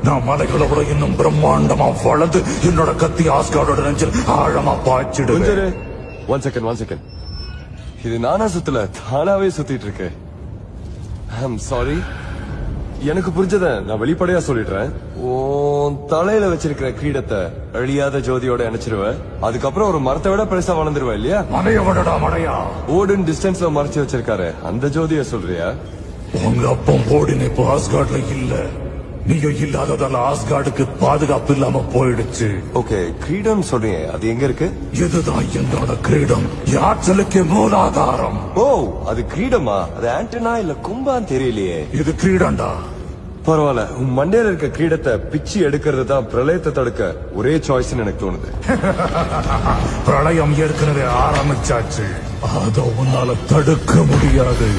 நான் மலைகளோட இன்னும் பிரம்மாண்டமா வளர்ந்து என்னோட கத்தி ஆஸ்கார்டோட நெஞ்சில் ஆழமா பாய்ச்சிடுவேன். One second. இது நானா சுத்தல, தானாவே சுத்திட்டு இருக்கு. I'm sorry. எனக்கு புரிஞ்சத நான் வெளிப்படையா சொல்லிடுறேன். தலையில வச்சிருக்கிற கிரீடத்தை அழியாத ஜோதியோட இணைச்சிருவேன். அதுக்கப்புறம் ஒரு மரத்தை விட பெருசா வளர்ந்துருவேன் இல்லையா? மடையா ஓடின் டிஸ்டன்ஸ்ல மறைச்சு வச்சிருக்காரு, அந்த ஜோதிய சொல்றியா? உங்க அப்பம் ஓடின் இப்ப ஆஸ்கார்ட்ல இல்ல. நீங்க இல்லாததால ஆஸ்கார்டுக்கு பாதுகாப்பு இல்லாம போயிடுச்சு. ஓகே, கிரீடம் சொல்றீங்க, அது எங்க இருக்கு? இதுதான் என்னோட கிரீடம், ஆற்றலுக்கு மூலாதாரம். ஓ, அது கிரீடமா? அது ஆண்டனா இல்ல கும்பான்னு தெரியலையே. இது கிரீடம்டா. பரவாயில்ல, உன் மண்டையில இருக்க கிரீடத்தை பிச்சு எடுக்கிறது தான் பிரளயத்தை தடுக்க ஒரே சாய்ஸ் எனக்கு தோணுது. பிரளயம் ஏற்கனவே ஆரம்பிச்சாச்சு, அத உன்னால தடுக்க முடியாது.